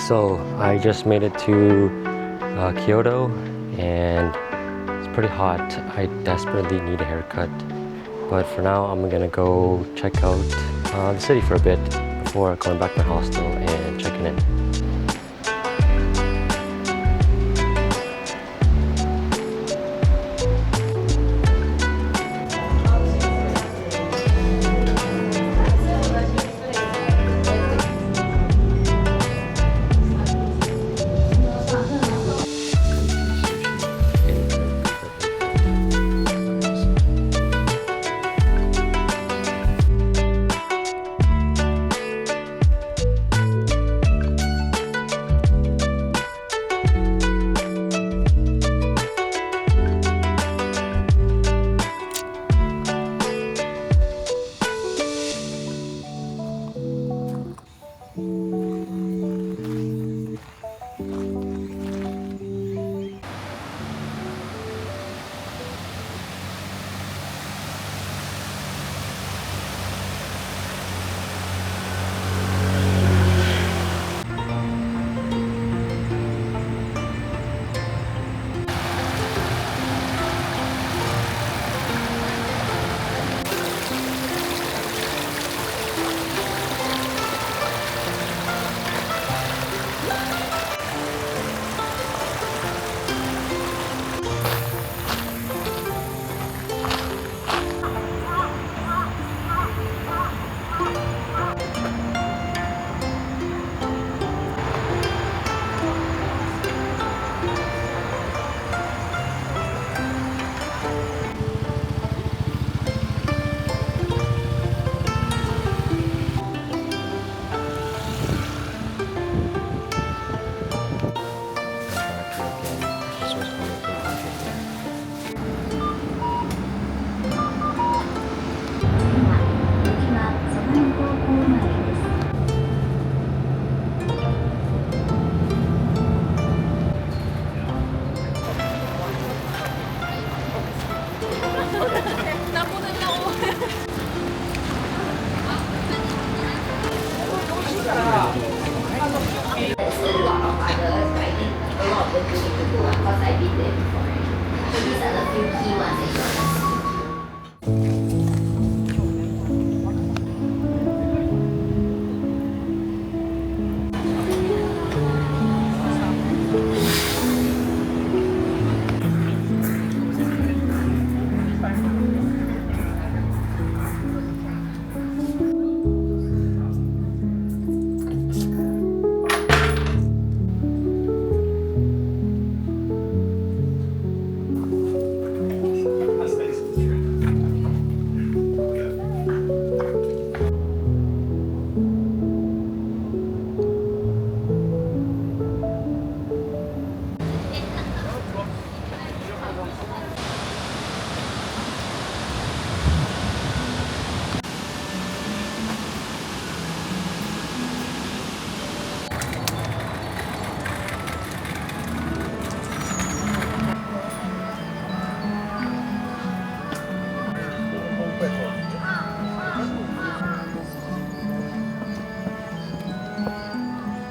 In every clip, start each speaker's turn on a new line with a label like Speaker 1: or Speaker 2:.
Speaker 1: So I just made it to Kyoto and it's pretty hot. I desperately need a haircut. But for now, I'm gonna go check out the city for a bit before going back to my hostel and checking in.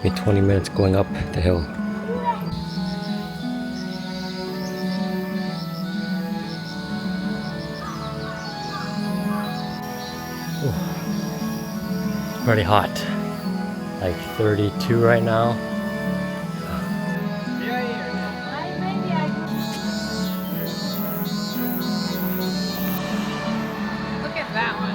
Speaker 1: Maybe 20 minutes going up the hill. Ooh. Pretty hot. Like 32 right now.
Speaker 2: Look at that one.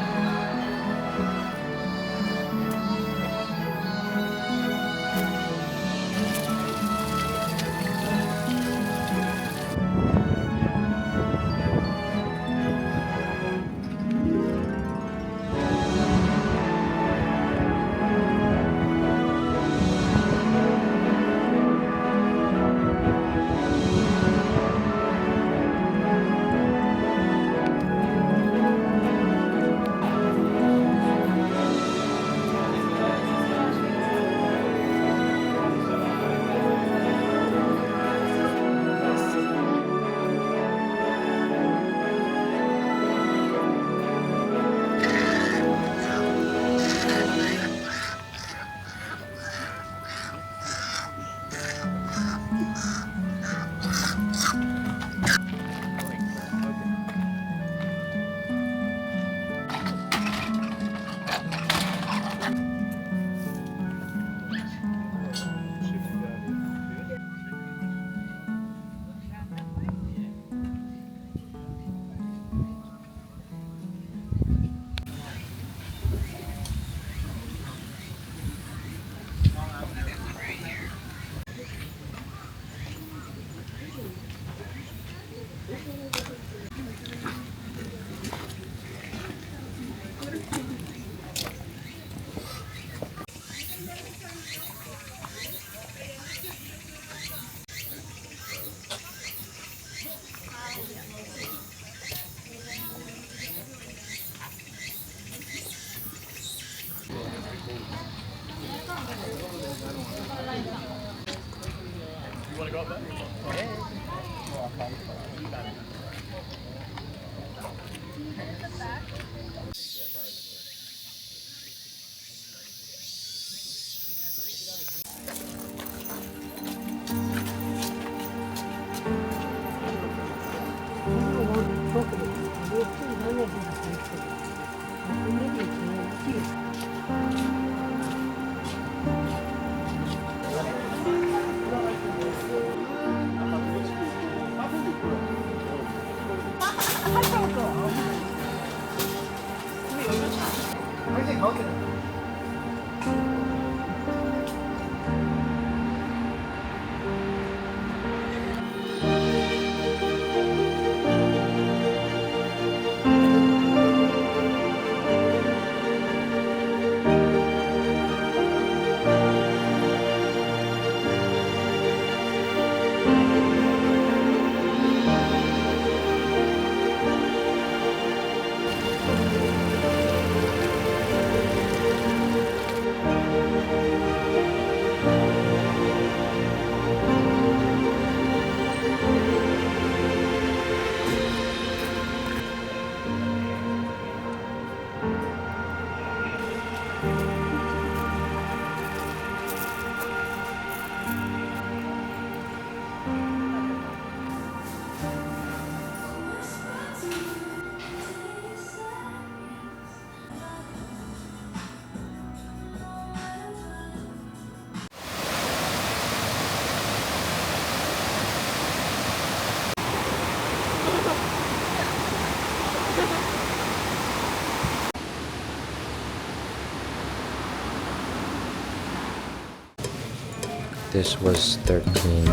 Speaker 1: This was $13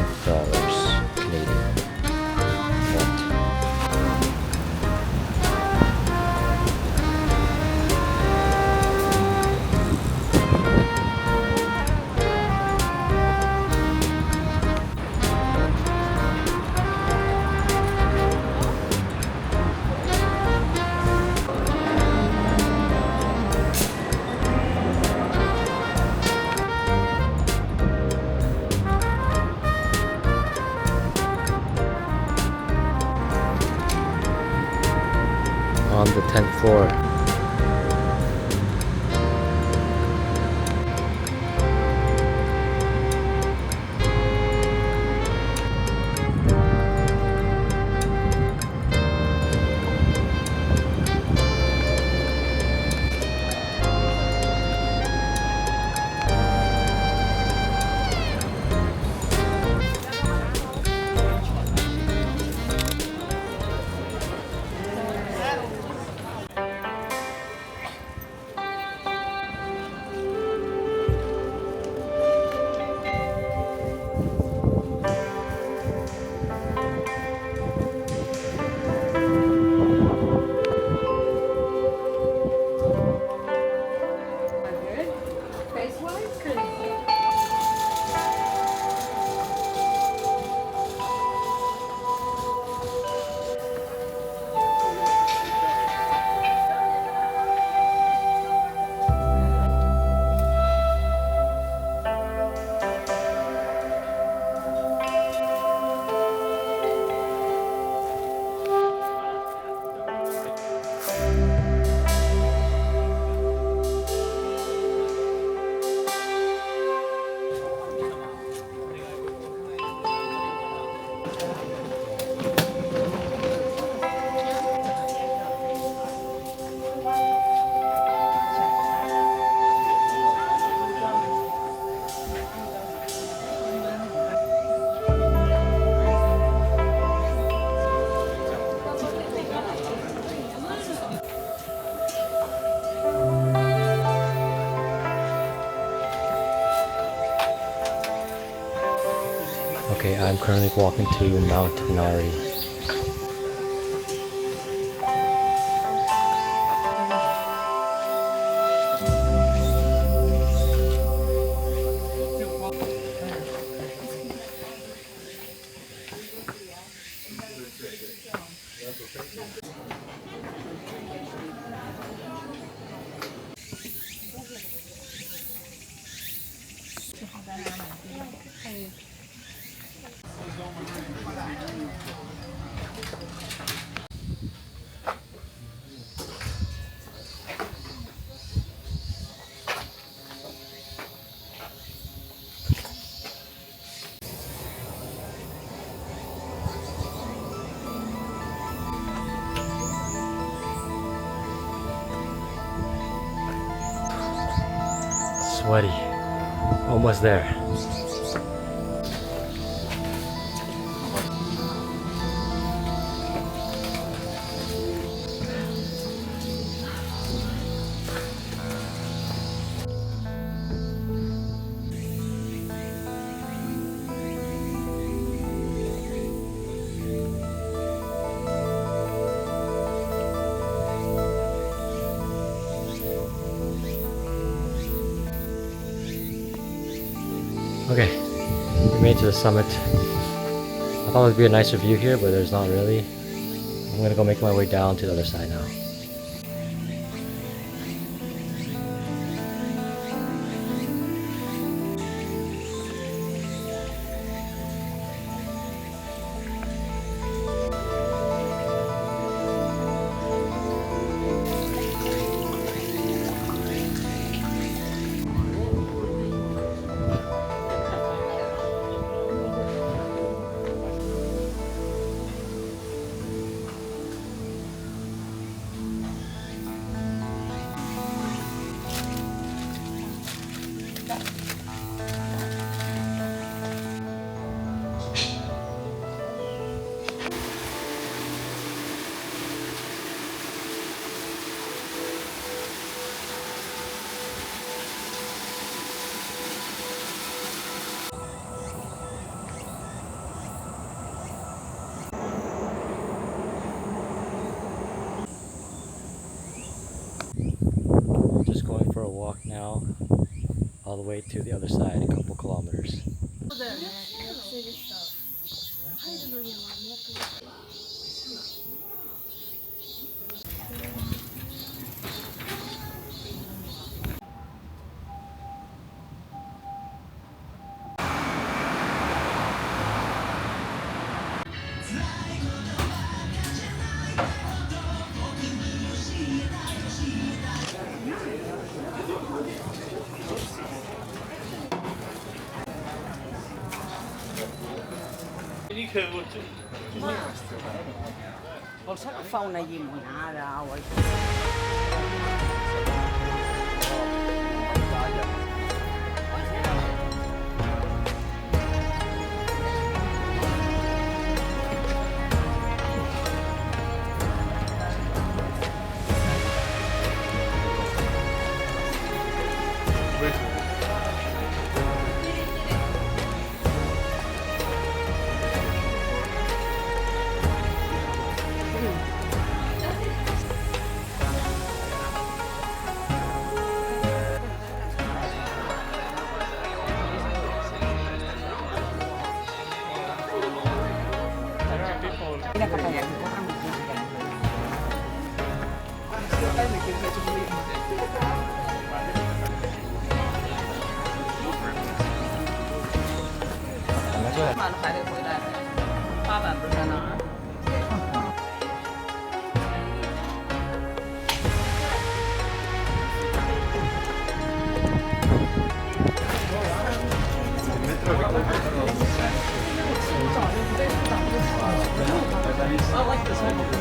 Speaker 1: Canadian. On the 10th floor. Okay, I'm currently walking to Mount Nari. sweaty. Almost there. Okay, we made it to the summit. I thought it would be a nicer view here, but there's not really. I'm gonna go make my way down to the other side now. Just going for a walk now, all the way to the other side, a couple kilometers.
Speaker 2: Forse fa una limonada o Mà nó phải được hồi đại hoa bản bữa nó I like this one.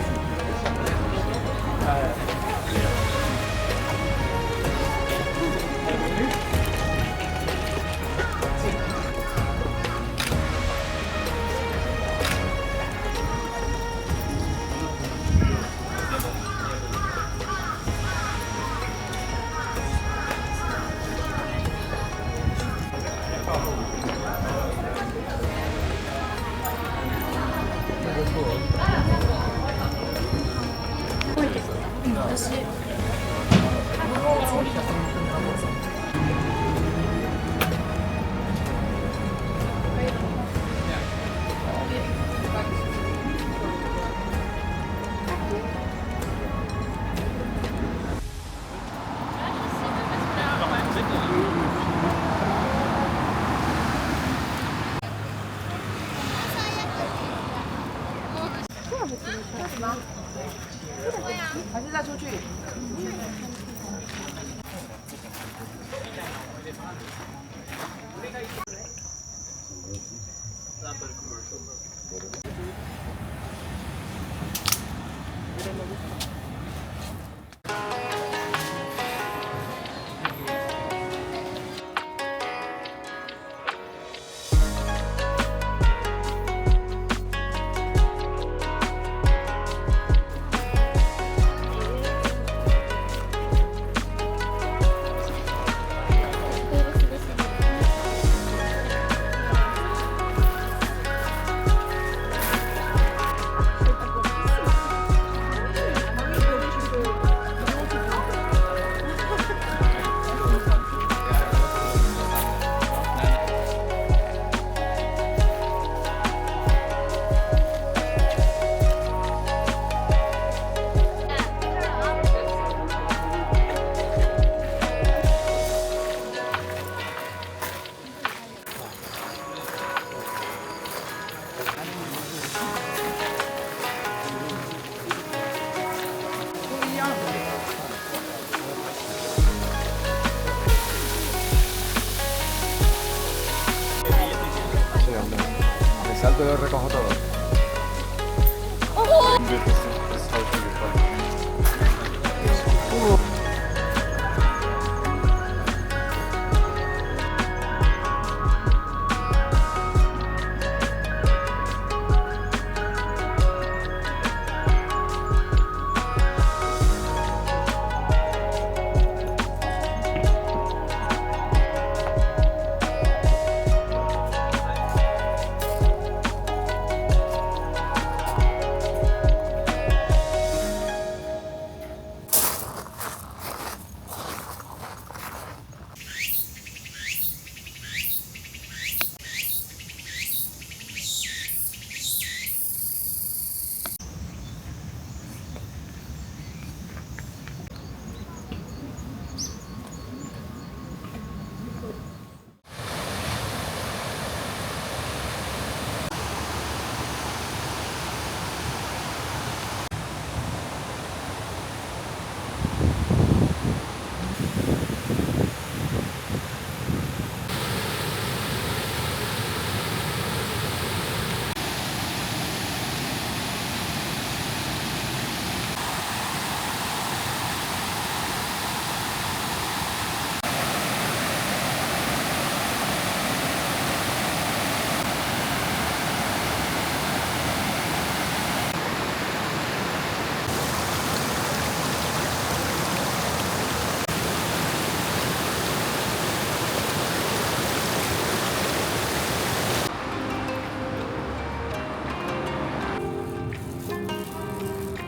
Speaker 3: salto y lo recojo todo.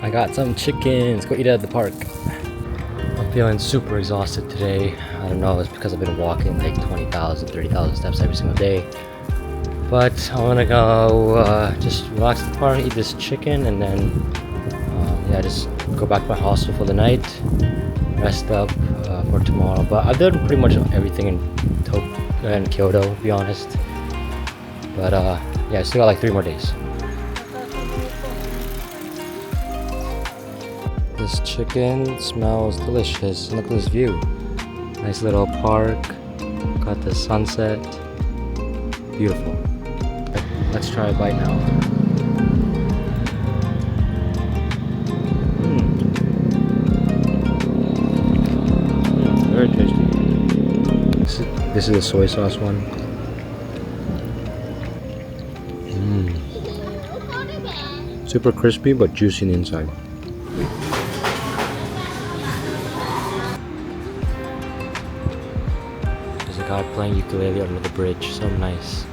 Speaker 1: I got some chickens. Go eat it at the park. I'm feeling super exhausted today. I don't know, it's because I've been walking like 20,000, 30,000 steps every single day. But I want to go just relax at the park, eat this chicken, and then yeah, just go back to my hostel for the night, rest up for tomorrow. But I've done pretty much everything in Tokyo and Kyoto, to be honest. But yeah, I still got like 3 more days. This chicken smells delicious. Look at this view. Nice little park. Got the sunset. Beautiful. Let's try a bite now. Very tasty. This is the soy sauce one. Super crispy but juicy on the inside. There's a guy playing ukulele under the bridge. So nice.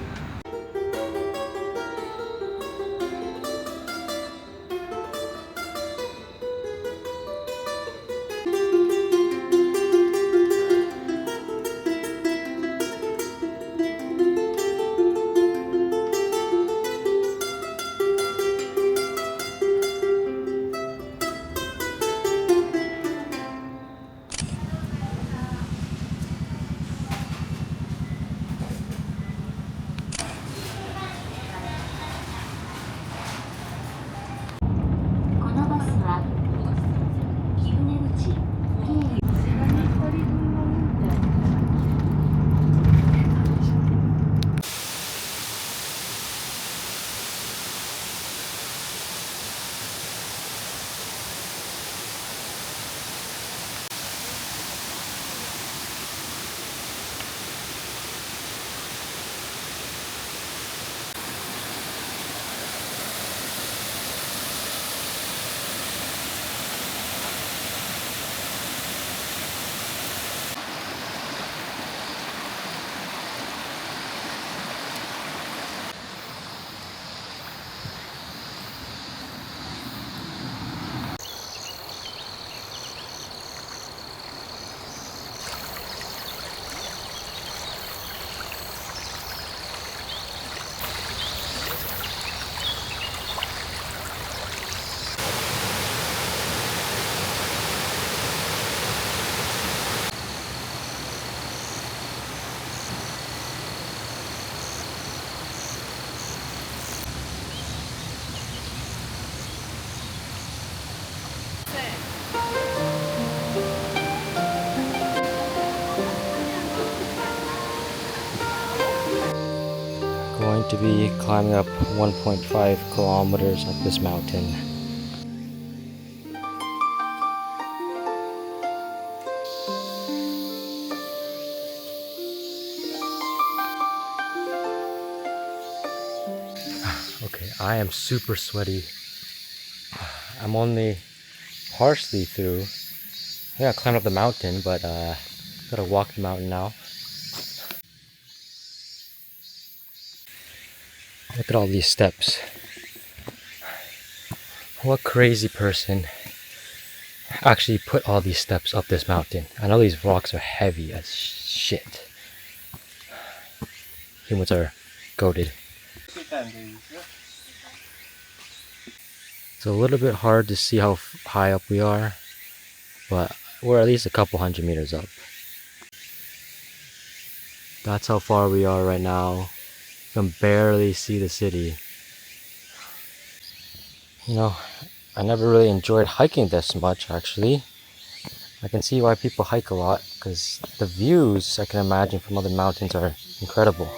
Speaker 1: to be climbing up 1.5 kilometers up this mountain. Okay, I am super sweaty. I'm only partially through. Yeah, I climbed up the mountain, but gotta walk the mountain now. Look at all these steps. What crazy person actually put all these steps up this mountain? I know these rocks are heavy as shit. Humans are goated. It's a little bit hard to see how high up we are, but we're at least a couple hundred meters up. That's how far we are right now. You can barely see the city. You know, I never really enjoyed hiking this much actually. I can see why people hike a lot, because the views I can imagine from other mountains are incredible.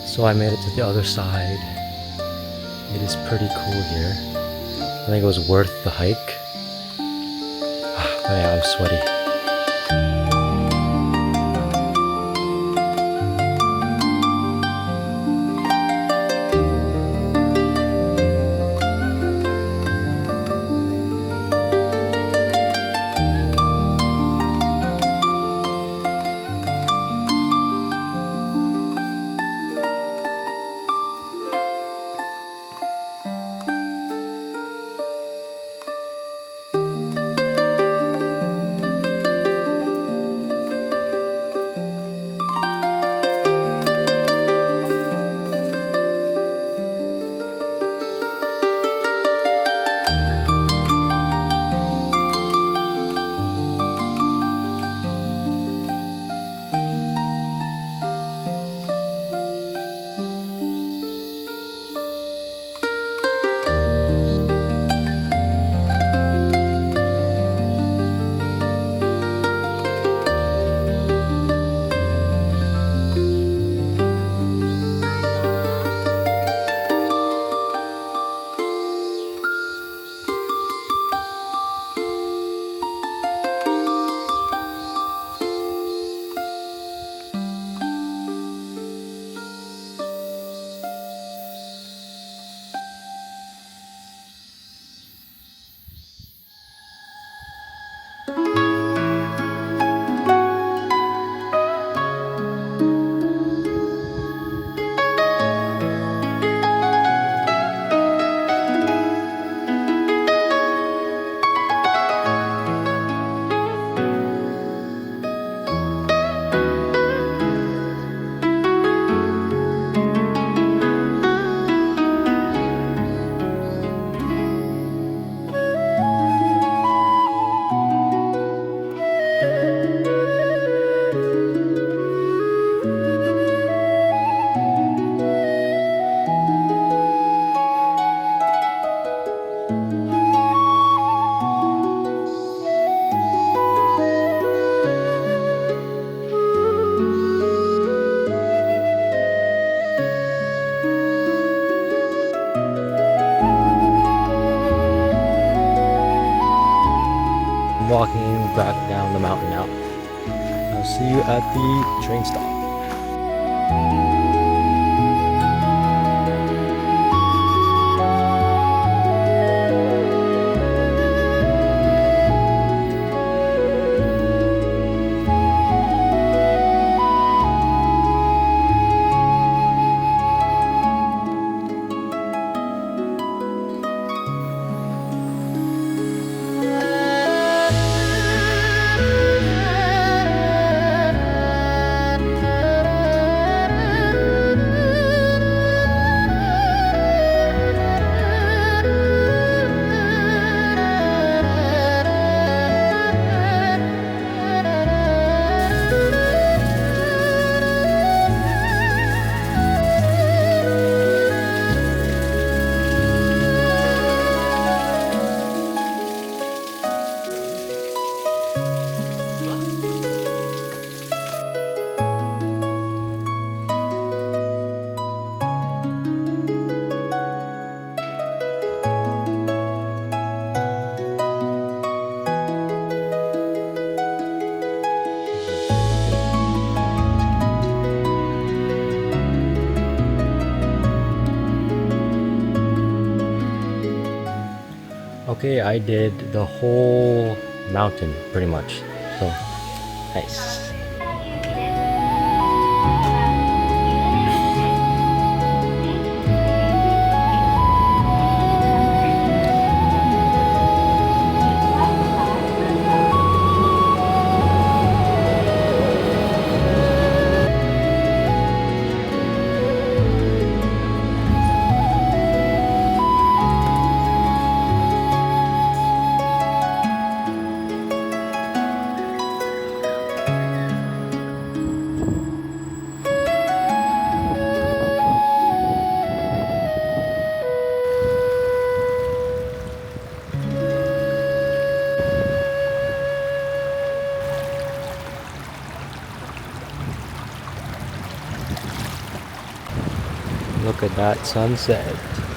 Speaker 1: So I made it to the other side. It is pretty cool here. I think it was worth the hike. But yeah, I'm sweaty.
Speaker 3: walking back down the mountain now. I'll see you at the train stop. Okay, I did the whole mountain pretty much. So, nice. Look at that sunset.